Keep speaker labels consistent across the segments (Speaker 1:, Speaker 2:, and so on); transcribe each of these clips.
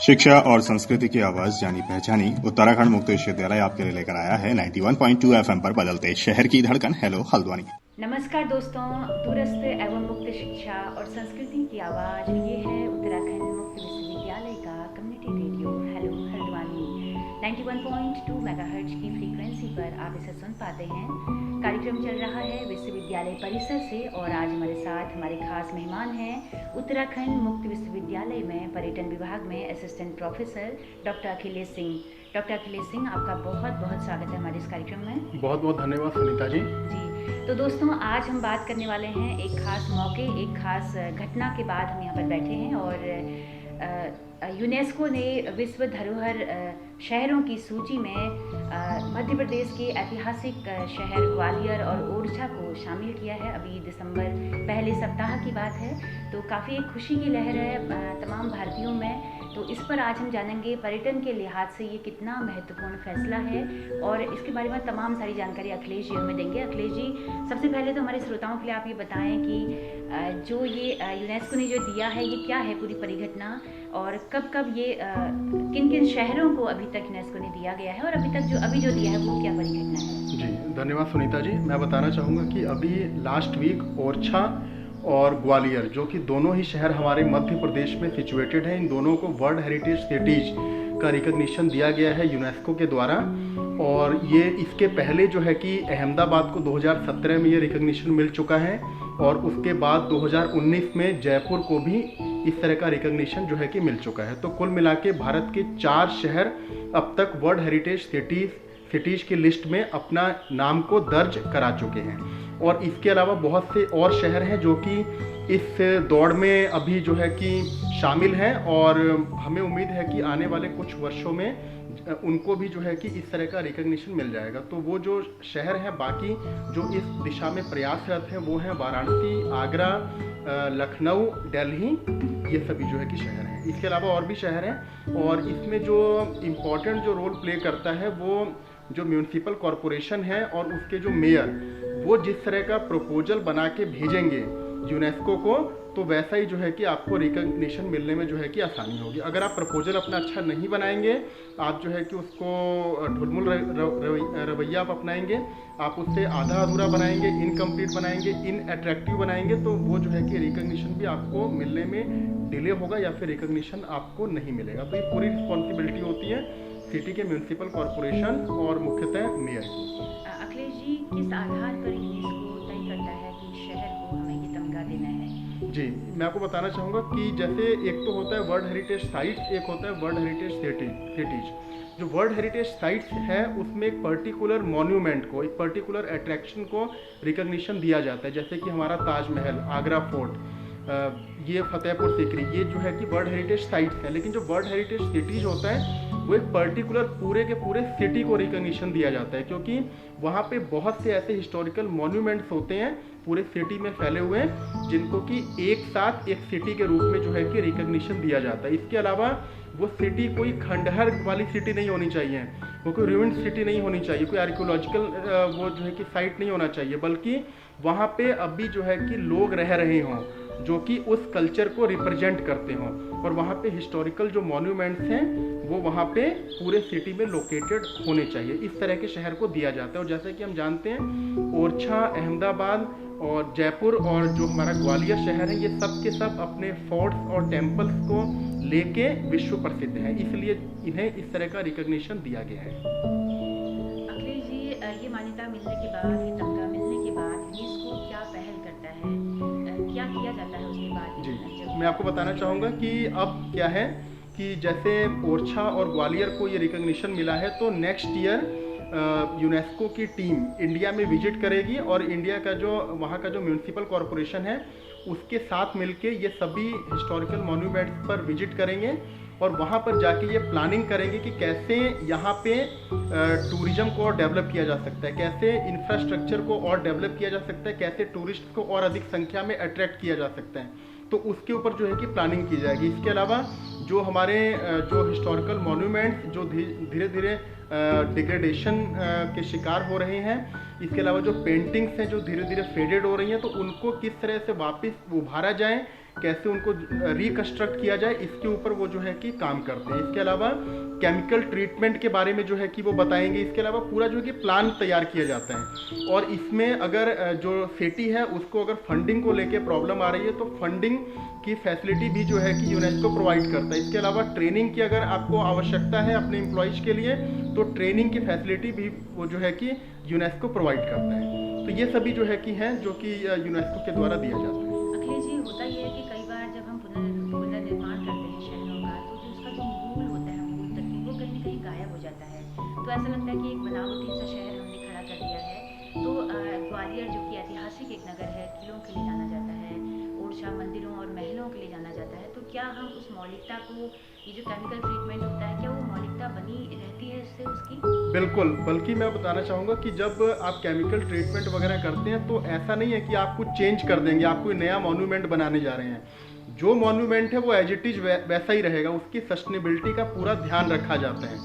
Speaker 1: शिक्षा और संस्कृति की आवाज यानी पहचानी उत्तराखंड मुक्त विश्वविद्यालय आपके लिए लेकर आया है 91.2 एफएम पर बदलते शहर की धड़कन। हेलो हल्द्वानी।
Speaker 2: नमस्कार दोस्तों, दूरस्थ एवं मुक्त शिक्षा और संस्कृति की आवाज़ ये है उत्तराखंड मुक्त विश्वविद्यालय का community radio hello Haldwani 91.2 megahertz की फ्रीक्वेंसी पर आप इसे सुन पाते हैं। कार्यक्रम चल रहा है विश्वविद्यालय परिसर से और आज हमारे साथ हमारे खास मेहमान हैं उत्तराखंड मुक्त विश्वविद्यालय में पर्यटन विभाग में assistant professor doctor Akhilesh Singh. Doctor Akhilesh Singh, आपका बहुत बहुत स्वागत है हमारे इस कार्यक्रम में।
Speaker 3: बहुत बहुत धन्यवाद सुनीता जी।
Speaker 2: तो दोस्तों, आज हम बात करने वाले हैं एक खास मौके, एक खास घटना के बाद हम यहाँ पर बैठे हैं और यूनेस्को ने विश्व धरोहर शहरों की सूची में मध्य प्रदेश के ऐतिहासिक शहर ग्वालियर और ओरछा को शामिल किया है। अभी दिसंबर पहले सप्ताह की बात है, तो काफ़ी एक खुशी की लहर है तमाम भारतीयों में। तो इस पर आज हम जानेंगे पर्यटन के लिहाज से ये कितना महत्वपूर्ण फैसला है और इसके बारे में तमाम सारी जानकारी अखिलेश जी हमें देंगे। अखिलेश जी, सबसे पहले तो हमारे श्रोताओं के लिए आप ये बताएं कि जो ये यूनेस्को ने जो दिया है ये क्या है पूरी परिघटना और कब कब ये किन किन शहरों को अभी तक यूनेस्को ने दिया गया है और अभी तक अभी जो दिया है वो क्या परिघटना है?
Speaker 3: जी धन्यवाद सुनीता जी। मैं बताना चाहूँगा कि अभी लास्ट वीक ओरछा और ग्वालियर, जो कि दोनों ही शहर हमारे मध्य प्रदेश में सिचुएटेड हैं, इन दोनों को वर्ल्ड हेरिटेज सिटीज का रिकग्निशन दिया गया है यूनेस्को के द्वारा। और ये इसके पहले जो है कि अहमदाबाद को 2017 में ये रिकग्निशन मिल चुका है और उसके बाद 2019 में जयपुर को भी इस तरह का रिकग्निशन जो है कि मिल चुका है। तो कुल मिला के भारत के 4 शहर अब तक वर्ल्ड हेरिटेज सिटीज़ की लिस्ट में अपना नाम को दर्ज करा चुके हैं। और इसके अलावा बहुत से और शहर हैं जो कि इस दौड़ में अभी जो है कि शामिल हैं और हमें उम्मीद है कि आने वाले कुछ वर्षों में उनको भी जो है कि इस तरह का रिकग्निशन मिल जाएगा। तो वो जो शहर हैं बाकी जो इस दिशा में प्रयासरत हैं वो हैं वाराणसी, आगरा, लखनऊ, दिल्ली, ये सभी जो है कि शहर हैं। इसके अलावा और भी शहर हैं और इसमें जो इम्पोर्टेंट जो रोल प्ले करता है वो जो म्यूनिसिपल कॉरपोरेशन है और उसके जो मेयर, वो जिस तरह का प्रपोजल बना के भेजेंगे यूनेस्को को, तो वैसा ही जो है कि आपको रिकग्निशन मिलने में जो है कि आसानी होगी। अगर आप प्रपोजल अपना अच्छा नहीं बनाएंगे, आप जो है कि उसको ढुलमुल रवैया आप अपनाएंगे, आप उससे आधा अधूरा बनाएंगे, इनकम्प्लीट बनाएंगे, अट्रैक्टिव बनाएंगे, तो वो जो है कि रिकग्निशन भी आपको मिलने में डिले होगा या फिर रिकग्निशन आपको नहीं मिलेगा। तो ये पूरी रिस्पॉन्सिबिलिटी होती है सिटी के म्यूनिसिपल कॉरपोरेशन और मुख्यतः मेयर की।
Speaker 2: अखिलेश जी, किस आधार पर यूनेस्को तय करता है कि शहर को हमें ये तमगा देना है?
Speaker 3: जी, मैं आपको बताना चाहूँगा कि जैसे एक तो होता है वर्ल्ड हेरिटेज साइट्स, एक होता है वर्ल्ड हेरिटेज सिटीज। जो वर्ल्ड हेरिटेज साइट्स है उसमें एक पर्टिकुलर मॉन्यूमेंट को, एक पर्टिकुलर अट्रैक्शन को रिकग्निशन दिया जाता है। जैसे कि हमारा ताजमहल, आगरा फोर्ट, ये फतेहपुर सीकरी, ये जो है कि वर्ल्ड हेरिटेज साइट्स हैं। लेकिन जो वर्ल्ड हेरिटेज सिटीज होता है वो एक पर्टिकुलर पूरे के पूरे सिटी को रिकग्निशन दिया जाता है, क्योंकि वहाँ पे बहुत से ऐसे हिस्टोरिकल मॉन्यूमेंट्स होते हैं पूरे सिटी में फैले हुए हैं जिनको कि एक साथ एक सिटी के रूप में जो है कि रिकग्निशन दिया जाता है। इसके अलावा वो सिटी कोई खंडहर वाली सिटी नहीं होनी चाहिए, वो कोई रूइंड सिटी नहीं होनी चाहिए, कोई आर्कियोलॉजिकल वो जो है कि साइट नहीं होना चाहिए, बल्कि वहाँ पे अभी जो है कि लोग रह रहे हों जो कि उस कल्चर को रिप्रेजेंट करते हों। और वहाँ पे हिस्टोरिकल जो मॉन्यूमेंट्स हैं वो वहाँ पे पूरे सिटी में लोकेटेड होने चाहिए। इस तरह के शहर को दिया जाता है। और जैसे कि हम जानते हैं ओरछा, अहमदाबाद और जयपुर और जो हमारा ग्वालियर शहर है, ये सब के सब अपने फोर्ट्स और टेम्पल्स को लेके विश्व प्रसिद्ध हैं, इसलिए इन्हें इस तरह का रिकग्निशन दिया गया है।
Speaker 2: अखिलेश जी, ये मान्यता मिलने के बाद, ये तमगा मिलने के बाद यूनेस्को क्या पहल करता है, क्या किया जाता है उसके बाद?
Speaker 3: जी, मैं आपको बताना चाहूँगा कि अब क्या है कि जैसे ओरछा और ग्वालियर को ये रिकग्निशन मिला है, तो नेक्स्ट ईयर यूनेस्को की टीम इंडिया में विजिट करेगी और इंडिया का जो वहाँ का जो म्यूनिसिपल कॉरपोरेशन है उसके साथ मिलके ये सभी हिस्टोरिकल मॉन्यूमेंट्स पर विजिट करेंगे और वहाँ पर जाके ये प्लानिंग करेंगे कि कैसे यहाँ पे टूरिज्म को और डेवलप किया जा सकता है, कैसे इंफ्रास्ट्रक्चर को और डेवलप किया जा सकता है, कैसे टूरिस्ट को और अधिक संख्या में अट्रैक्ट किया जा सकता है। तो उसके ऊपर जो है कि प्लानिंग की जाएगी। इसके अलावा जो हमारे जो हिस्टोरिकल मॉन्यूमेंट्स जो धीरे धीरे डिग्रेडेशन के शिकार हो रहे हैं। इसके अलावा जो पेंटिंग्स हैं जो धीरे धीरे फेडेड हो रही हैं, तो उनको किस तरह से वापस उभारा जाए, कैसे उनको रिकंस्ट्रक्ट किया जाए, इसके ऊपर वो जो है कि काम करते हैं। इसके अलावा केमिकल ट्रीटमेंट के बारे में जो है कि वो बताएंगे। इसके अलावा पूरा जो है कि प्लान तैयार किया जाता है, और इसमें अगर जो सिटी है उसको अगर फंडिंग को लेके प्रॉब्लम आ रही है तो फंडिंग की फैसिलिटी भी जो है कि यूनेस्को प्रोवाइड करता है। इसके अलावा ट्रेनिंग की अगर आपको आवश्यकता है अपने एम्प्लॉयज़ के लिए, तो ट्रेनिंग की फैसिलिटी भी वो जो है कि यूनेस्को प्रोवाइड करता है। तो ये सभी जो है कि हैं जो कि यूनेस्को के द्वारा दिया जाता है।
Speaker 2: अखिलेश जी, होता ये है कि कई बार जब हम पुनर्निर्माण करते हैं शहरों का, तो जो उसका जो मूल होता है, मूल तत्व, वो कहीं ना कहीं गायब हो जाता है। तो ऐसा लगता है कि एक बनावटी सा शहर हमने खड़ा कर दिया है। तो ग्वालियर जो कि ऐतिहासिक एक नगर है, किलों के लिए जाना जाता है, ओरछा मंदिरों और महलों के लिए जाना जाता है, तो क्या हम उस मौलिकता को, ये जो केमिकल ट्रीटमेंट होता है, क्या वो मौलिकता बनी रहती है इससे उसकी?
Speaker 3: बिल्कुल, बल्कि मैं बताना चाहूँगा कि जब आप केमिकल ट्रीटमेंट वगैरह करते हैं तो ऐसा नहीं है कि आप कुछ चेंज कर देंगे, आप कोई नया मॉन्यूमेंट बनाने जा रहे हैं। जो मॉन्यूमेंट है वो एज इट इज़ वैसा ही रहेगा, उसकी सस्टेनेबिलिटी का पूरा ध्यान रखा जाता है।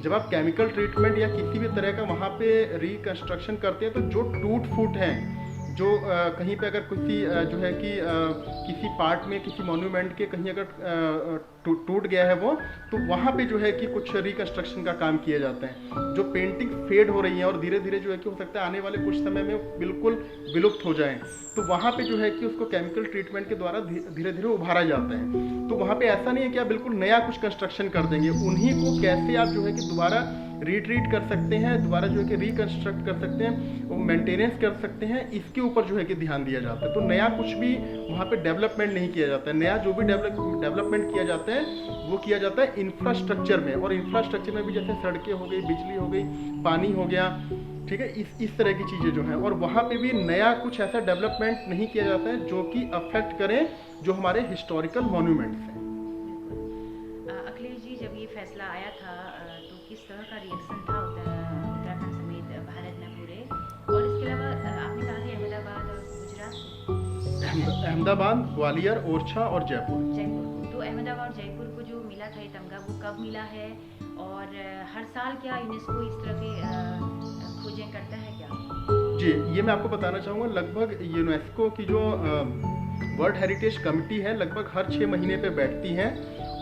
Speaker 3: जब आप केमिकल ट्रीटमेंट या किसी भी तरह का वहाँ पे रिकंस्ट्रक्शन करते हैं, तो जो टूट फूट हैं, जो कहीं पे अगर किसी जो है कि किसी पार्ट में किसी मॉन्यूमेंट के कहीं अगर टूट गया है वो, तो वहाँ पे जो है कि कुछ रिकंस्ट्रक्शन का काम किया जाता है। जो पेंटिंग फेड हो रही हैं और धीरे धीरे जो है कि हो सकता है आने वाले कुछ समय में बिल्कुल विलुप्त हो जाएं, तो वहाँ पे जो है कि उसको केमिकल ट्रीटमेंट के द्वारा धीरे धीरे उभारा जाता है। तो वहाँ पे ऐसा नहीं है कि आप बिल्कुल नया कुछ कंस्ट्रक्शन कर देंगे, उन्हीं को कैसे आप जो है कि दोबारा रिट्रीट कर सकते हैं, दोबारा जो है कि रिकंस्ट्रक्ट कर सकते हैं, वो मेंटेनेंस कर सकते हैं, इसके ऊपर जो है कि ध्यान दिया जाता है। तो नया कुछ भी वहाँ पे डेवलपमेंट नहीं किया जाता है। नया जो भी डेवलपमेंट किया जाता है वो किया जाता है इंफ्रास्ट्रक्चर में, और इंफ्रास्ट्रक्चर में भी जैसे सड़कें हो गई, बिजली हो गई, पानी हो गया, ठीक है, इस तरह की चीज़ें जो हैं। और वहाँ पे भी नया कुछ ऐसा डेवलपमेंट नहीं किया जाता है जो कि अफेक्ट करें जो हमारे हिस्टोरिकल मॉन्यूमेंट्स हैं।
Speaker 2: अखिलेश जी, जब ये फैसला आया था तो किस तरह का रिएक्शन था उत्तराखंड समेत भारत में पूरे? और इसके अलावा आपने कहा कि अहमदाबाद और गुजरात,
Speaker 3: अहमदाबाद, ग्वालियर, ओरछा और जयपुर।
Speaker 2: तो अहमदाबाद और जयपुर को जो मिला था ये तमगा, वो कब मिला है? और हर साल क्या यूनेस्को इस तरह के खोजें करता है क्या?
Speaker 3: जी, ये मैं आपको बताना चाहूँगा, लगभग यूनेस्को की जो वर्ल्ड हेरिटेज कमेटी है लगभग हर 6 महीने पे बैठती हैं,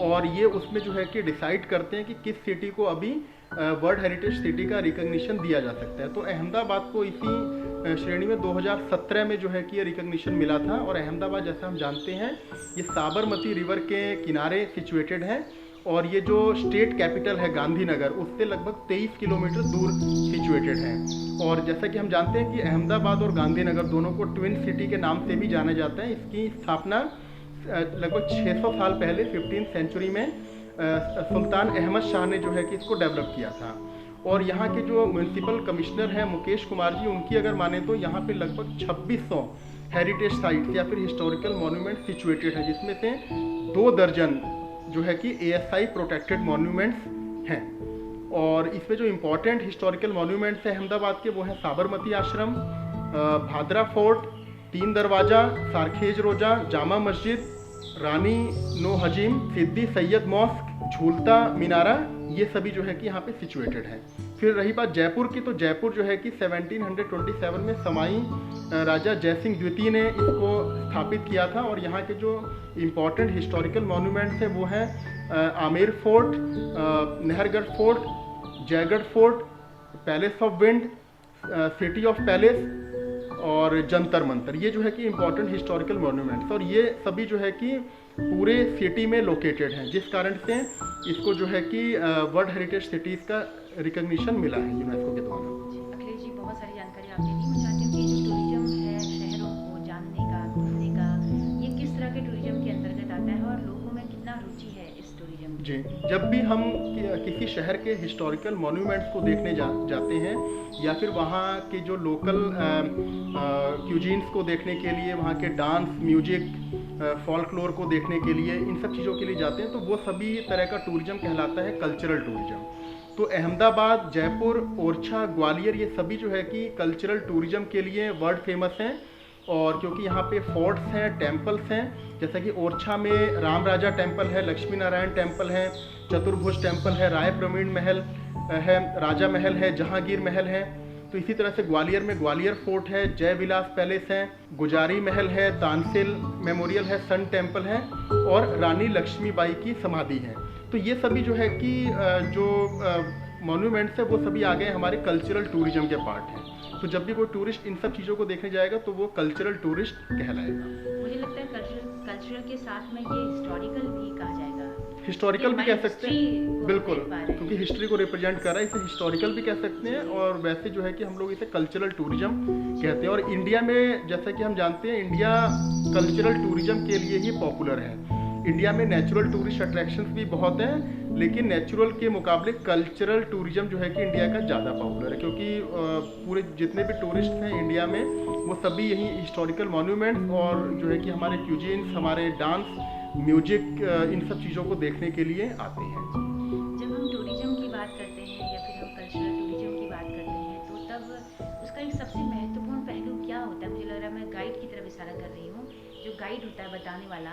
Speaker 3: और ये उसमें जो है कि डिसाइड करते हैं कि किस सिटी को अभी वर्ल्ड हेरिटेज सिटी का रिकग्निशन दिया जा सकता है। तो अहमदाबाद को इसी श्रेणी में 2017 में जो है कि ये रिकग्निशन मिला था। और अहमदाबाद, जैसा हम जानते हैं, ये साबरमती रिवर के किनारे सिचुएटेड है, और ये जो स्टेट कैपिटल है गांधीनगर, उससे लगभग 23 किलोमीटर दूर सिचुएटेड है। और जैसा कि हम जानते हैं कि अहमदाबाद और गांधीनगर दोनों को ट्विन सिटी के नाम से भी जाना जाता है। इसकी स्थापना लगभग 600 साल पहले 15th सेंचुरी में सुल्तान अहमद शाह ने जो है कि इसको डेवलप किया था। और यहाँ के जो म्यूनसिपल कमिश्नर हैं मुकेश कुमार जी, उनकी अगर माने तो यहाँ पे लगभग 2600 हेरिटेज साइट्स या फिर हिस्टोरिकल मॉन्यूमेंट सिचुएटेड हैं, जिसमें से 2 दर्जन जो है कि ASI प्रोटेक्टेड मॉन्यूमेंट्स हैं। और इसमें जो इम्पोर्टेंट हिस्टोरिकल मॉन्यूमेंट्स हैं अहमदाबाद के, वो हैं साबरमती आश्रम, भादरा फोर्ट, 3 दरवाज़ा, सारखेज रोजा, जामा मस्जिद, रानी नो हजीम, सिद्दी सैयद मॉस्क, झूलता मीनारा, ये सभी जो है कि यहाँ पे सिचुएटेड है। फिर रही बात जयपुर की, तो जयपुर जो है कि 1727 में समाई राजा जयसिंह द्वितीय ने इसको स्थापित किया था। और यहाँ के जो इम्पोर्टेंट हिस्टोरिकल मॉन्यूमेंट्स हैं वो हैं Amer fort, Nahargarh fort, Jaigarh fort, palace of wind, city of palace और जंतर मंतर। ये जो है कि इम्पोर्टेंट हिस्टोरिकल मॉन्यूमेंट्स, और ये सभी जो है कि पूरे सिटी में लोकेटेड हैं, जिस कारण से इसको जो है कि वर्ल्ड हेरिटेज सिटीज़ का रिकग्निशन मिला है यूनेस्को के द्वारा।
Speaker 2: अखिलेश जी, बहुत सारी जानकारी आपने दी। मैं चाहती हूँ कि जो टूरिज्म है शहरों को जानने का, घूमने का, ये किस तरह के टूरिज्म के अंतर्गत आता है और लोगों में कितना रुचि है इस टूरिज्म की?
Speaker 3: जी, जब भी हम किसी शहर के हिस्टोरिकल मॉन्यूमेंट्स को देखने जाते हैं, या फिर वहाँ के जो लोकल क्यूजीन्स को देखने के लिए, वहाँ के डांस, म्यूजिक, फॉल्कलोर को देखने के लिए, इन सब चीज़ों के लिए जाते हैं, तो वो सभी तरह का टूरिज्म कहलाता है कल्चरल टूरिज्म। तो अहमदाबाद, जयपुर, ओरछा, ग्वालियर, ये सभी जो है कि कल्चरल टूरिज्म के लिए वर्ल्ड फेमस हैं। और क्योंकि यहाँ पे फोर्ट्स हैं, टेम्पल्स हैं, जैसा कि ओरछा में राम राजा टेम्पल है, लक्ष्मी नारायण टेम्पल है, चतुर्भुज टेम्पल है, राय प्रवीण महल है, राजा महल है, जहांगीर महल है। तो इसी तरह से ग्वालियर में ग्वालियर फोर्ट है, जय विलास पैलेस है, गुजारी महल है, तानसेन मेमोरियल है, सन टेम्पल है और रानी लक्ष्मीबाई की समाधि है। तो ये सभी जो है कि जो मॉन्यूमेंट्स है वो सभी आ गए हमारे कल्चरल टूरिज्म के पार्ट हैं। तो जब भी कोई टूरिस्ट इन सब चीज़ों को देखने जाएगा तो वो कल्चरल टूरिस्ट कहलाएगा।
Speaker 2: मुझे लगता है कल्चरल के साथ में ये हिस्टोरिकल भी कहा जाएगा।
Speaker 3: हिस्टोरिकल भी कह सकते हैं, बिल्कुल,
Speaker 2: क्योंकि
Speaker 3: क्योंकि हिस्ट्री को रिप्रेजेंट कर रहा है, इसे हिस्टोरिकल भी कह सकते हैं और वैसे जो है कि हम लोग इसे कल्चरल टूरिज्म कहते हैं। और इंडिया में जैसा कि हम जानते हैं, इंडिया कल्चरल टूरिज्म के लिए ही पॉपुलर है। इंडिया में नेचुरल टूरिस्ट अट्रैक्शंस भी बहुत हैं, लेकिन नेचुरल के मुकाबले कल्चरल टूरिज्म जो है कि इंडिया का ज़्यादा पॉपुलर है, क्योंकि पूरे जितने भी टूरिस्ट हैं इंडिया में वो सभी यही हिस्टोरिकल मॉन्यूमेंट्स और जो है कि हमारे क्यूजीन्स, हमारे डांस, म्यूजिक, इन सब चीज़ों को देखने के लिए आते हैं।
Speaker 2: जब हम टूरिज्म की बात करते हैं या फिर हम कल्चरल टूरिज्म की बात करते हैं तो तब उसका एक सबसे महत्वपूर्ण पहलू क्या होता है? मुझे लग रहा है मैं गाइड की तरफ इशारा कर रही हूँ। जो गाइड होता है बताने वाला,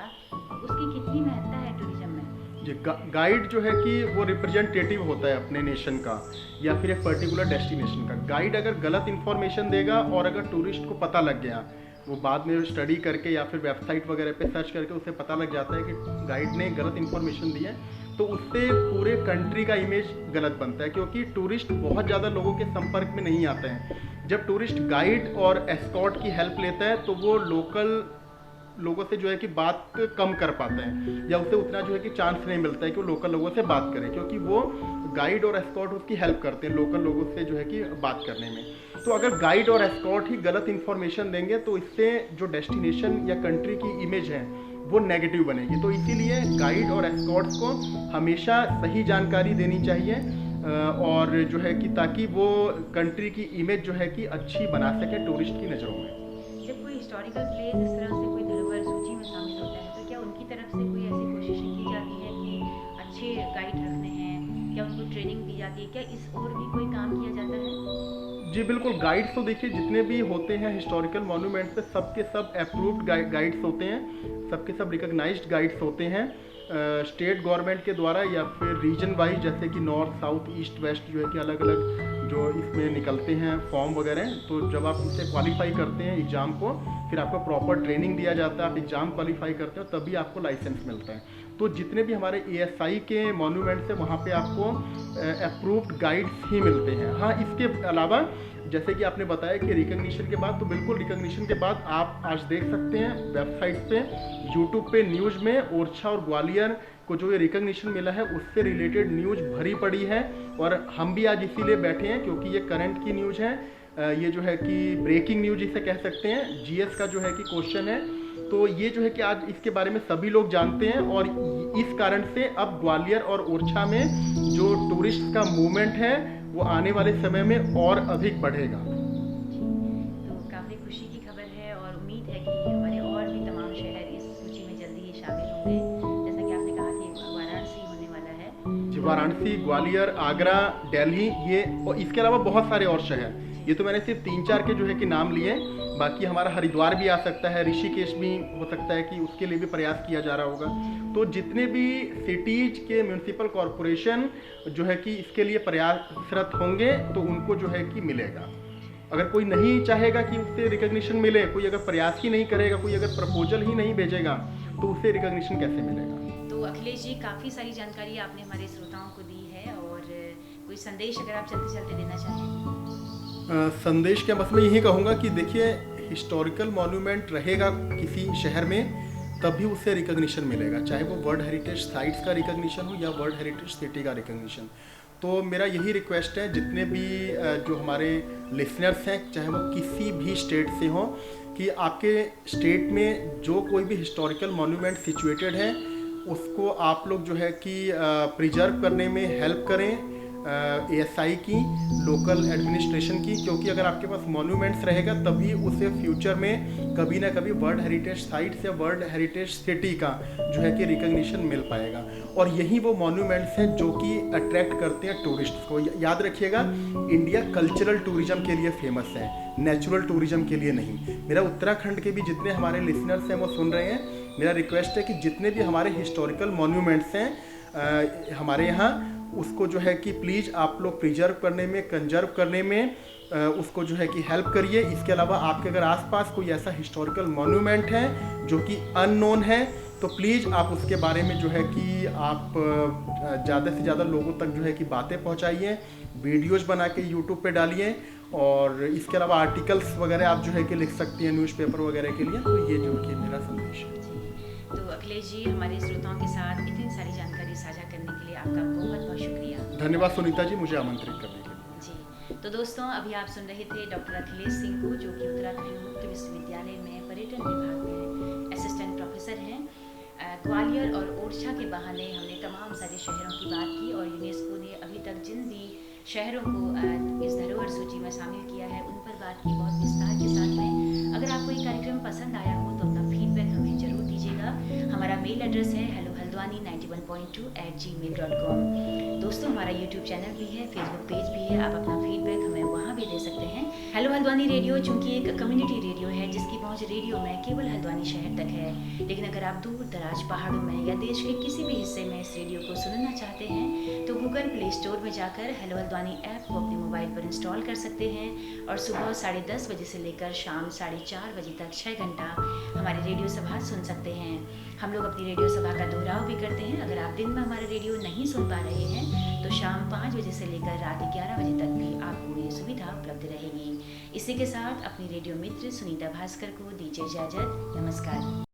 Speaker 2: उसकी कितनी महत्ता है टूरिज्म में?
Speaker 3: जी, गाइड जो है कि वो रिप्रेजेंटेटिव होता है अपने नेशन का या फिर एक पर्टिकुलर डेस्टिनेशन का। गाइड अगर गलत इन्फॉर्मेशन देगा और अगर टूरिस्ट को पता लग गया, वो बाद में स्टडी करके या फिर वेबसाइट वगैरह पे सर्च करके उसे पता लग जाता है कि गाइड ने गलत इन्फॉर्मेशन दी है, तो उससे पूरे कंट्री का इमेज गलत बनता है, क्योंकि टूरिस्ट बहुत ज़्यादा लोगों के संपर्क में नहीं आते हैं। जब टूरिस्ट गाइड और एस्कॉर्ट की हेल्प लेता है तो वो लोकल लोगों से जो है कि बात कम कर पाते हैं या उसे उतना जो है कि चांस नहीं मिलता है कि वो लोकल लोगों से बात करे, क्योंकि वो गाइड और एस्कॉर्ट उसकी हेल्प करते हैं लोकल लोगों से जो है कि बात करने में। तो अगर गाइड और एस्कॉर्ट ही गलत इन्फॉर्मेशन देंगे तो इससे जो डेस्टिनेशन या कंट्री की इमेज है वो नेगेटिव बनेगी। तो इसीलिए गाइड और एस्कॉर्ट्स को हमेशा सही जानकारी देनी चाहिए और जो है कि ताकि वो कंट्री की इमेज जो है कि अच्छी बना सके टूरिस्ट की नज़रों में।
Speaker 2: जब कोई हिस्टोरिकल प्लेस इस तरह से कोई धरोहर सूची में शामिल होता है तो क्या उनकी तरफ से कोई ऐसी कोशिशें की जाती है कि अच्छे गाइड रखने हैं, क्या उनको ट्रेनिंग दी जाती है, क्या इस और भी कोई काम किया जाता है?
Speaker 3: जी बिल्कुल, गाइड्स तो देखिए जितने भी होते हैं हिस्टोरिकल मॉन्यूमेंट्स पे सबके सब अप्रूव्ड गाइड्स होते हैं, सबके सब रिकॉग्नाइज्ड गाइड्स होते हैं स्टेट गवर्नमेंट के द्वारा या फिर रीजन वाइज, जैसे कि नॉर्थ, साउथ, ईस्ट, वेस्ट जो है कि अलग अलग जो इसमें निकलते हैं फॉर्म वगैरह। तो जब आप इसे क्वालिफाई करते हैं एग्ज़ाम को, फिर आपको प्रॉपर ट्रेनिंग दिया जाता है, आप एग्ज़ाम क्वालिफाई करते हो तभी आपको लाइसेंस मिलता है। तो जितने भी हमारे ASI के मॉन्यूमेंट्स हैं वहाँ पे आपको अप्रूव्ड गाइड्स ही मिलते हैं। हाँ, इसके अलावा जैसे कि आपने बताया कि रिकॉग्निशन के बाद, तो बिल्कुल रिकॉग्निशन के बाद आप आज देख सकते हैं वेबसाइट पे, यूट्यूब पे, न्यूज़ में ओरछा और ग्वालियर को जो ये रिकॉग्निशन मिला है उससे रिलेटेड न्यूज़ भरी पड़ी है। और हम भी आज इसीलिए बैठे हैं क्योंकि ये करंट की न्यूज़ है, ये जो है कि ब्रेकिंग न्यूज़ इसे कह सकते हैं, GS का जो है कि क्वेश्चन है। तो ये जो है कि आज इसके बारे में सभी लोग जानते हैं और इस कारण से अब ग्वालियर और ओरछा में जो टूरिस्ट का मूवमेंट है वो आने वाले समय में और अधिक बढ़ेगा।
Speaker 2: तो काफ़ी खुशी की खबर है और उम्मीद है कि हमारे और भी तमाम शहर इस सूची में जल्दी ही शामिल होंगे। जैसा कि आपने कहा कि वाराणसी होने वाला है।
Speaker 3: जी, वाराणसी, ग्वालियर, आगरा, दिल्ली, ये और इसके अलावा बहुत सारे और शहर, ये तो मैंने सिर्फ 3-4 के जो है कि नाम लिए, बाकी हमारा हरिद्वार भी आ सकता है, ऋषिकेश भी हो सकता है कि उसके लिए भी प्रयास किया जा रहा होगा। तो जितने भी सिटीज के म्यूनिसिपल कॉरपोरेशन जो है कि इसके लिए प्रयासरत होंगे तो उनको जो है कि मिलेगा। अगर कोई नहीं चाहेगा कि उससे रिकॉग्निशन मिले, कोई अगर प्रयास ही नहीं करेगा, कोई अगर प्रपोजल ही नहीं भेजेगा तो उससे रिकॉग्निशन कैसे मिलेगा?
Speaker 2: तो अखिलेश जी, काफ़ी सारी जानकारी आपने हमारे श्रोताओं को दी है और कोई संदेश अगर आप चलते चलते देना चाहें?
Speaker 3: संदेश क्या, बस मैं यही कहूँगा कि देखिए हिस्टोरिकल मॉन्यूमेंट रहेगा किसी शहर में तभी उससे रिकॉग्निशन मिलेगा, चाहे वो वर्ल्ड हेरिटेज साइट्स का रिकॉग्निशन हो या वर्ल्ड हेरिटेज सिटी का रिकॉग्निशन। तो मेरा यही रिक्वेस्ट है जितने भी जो हमारे लिसनर्स हैं, चाहे वो किसी भी स्टेट से हों, कि आपके स्टेट में जो कोई भी हिस्टोरिकल मॉन्यूमेंट सिचुएटेड है उसको आप लोग जो है कि प्रिजर्व करने में हेल्प करें, ASI की, लोकल एडमिनिस्ट्रेशन की, क्योंकि अगर आपके पास मॉन्यूमेंट्स रहेगा तभी उसे फ्यूचर में कभी ना कभी वर्ल्ड हेरिटेज साइट्स या वर्ल्ड हेरिटेज सिटी का जो है कि रिकग्निशन मिल पाएगा। और यही वो मॉन्यूमेंट्स हैं जो कि अट्रैक्ट करते हैं टूरिस्ट्स को। याद रखिएगा, इंडिया कल्चरल टूरिज्म के लिए फेमस है, नेचुरल टूरिज्म के लिए नहीं। मेरा उत्तराखंड के भी जितने हमारे लिसनर्स हैं वो सुन रहे हैं, मेरा रिक्वेस्ट है कि जितने भी हमारे हिस्टोरिकल मॉन्यूमेंट्स हैं हमारे यहाँ, उसको जो है कि प्लीज़ आप लोग प्रिजर्व करने में, कंजर्व करने में उसको जो है कि हेल्प करिए। इसके अलावा आपके अगर आसपास कोई ऐसा हिस्टोरिकल मॉन्यूमेंट है जो कि अननोन है, तो प्लीज़ आप उसके बारे में जो है कि आप ज़्यादा से ज़्यादा लोगों तक जो है कि बातें पहुँचाइए, वीडियोज़ बना के यूट्यूब पे डालिए। और इसके अलावा आर्टिकल्स वगैरह आप जो है कि लिख सकती हैं न्यूज़पेपर वगैरह के लिए। तो ये जो कि मेरा संदेश है।
Speaker 2: तो अखिलेश जी, हमारे श्रोताओं के साथ इतनी सारी जानकारी साझा करने के लिए आपका बहुत बहुत शुक्रिया।
Speaker 3: धन्यवाद सुनीता जी, मुझे आमंत्रित करने के लिए।
Speaker 2: जी, तो दोस्तों अभी आप सुन रहे थे डॉक्टर अखिलेश सिंह को, जो कि उत्तराखंड मुक्त विश्वविद्यालय में पर्यटन विभाग में असिस्टेंट प्रोफेसर हैं। ग्वालियर और ओरछा के बहाने हमने तमाम सारे शहरों की बात की और यूनेस्को ने अभी तक जिन भी शहरों को इस धरोहर सूची में शामिल किया है उन पर बात की, बहुत विस्तार के साथ में। अगर आपको ये कार्यक्रम पसंद आया हो तो अपना फीडबैक हमें जरूर दीजिएगा। हमारा मेल एड्रेस है hellohaldwani91.2@gmail.com। दोस्तों, हमारा यूट्यूब चैनल भी है, फेसबुक पेज भी है, आप अपना फीडबैक हमें वहाँ भी दे सकते हैं। हेलो हल्द्वानी रेडियो चूँकि एक कम्युनिटी रेडियो है जिसकी पहुँच रेडियो में केवल हल्द्वानी शहर तक है, लेकिन अगर आप दूर दराज पहाड़ों में या देश के किसी भी हिस्से में इस रेडियो को सुनना चाहते हैं तो गूगल प्ले स्टोर में जाकर हेलो हल्द्वानी ऐप को अपने मोबाइल पर इंस्टॉल कर सकते हैं और सुबह 10:30 बजे से लेकर शाम 4:30 बजे तक 6 घंटा हमारी रेडियो सभा सुन सकते हैं। हम लोग अपनी रेडियो सभा का दोहराव भी करते हैं। अगर आप दिन में हमारा रेडियो नहीं सुन पा रहे हैं तो शाम 5 बजे से लेकर रात 11 बजे तक भी आपको ये सुविधा उपलब्ध रहेगी। इसी के साथ अपनी रेडियो मित्र सुनीता भास्कर को दीजिए इजाजत। नमस्कार।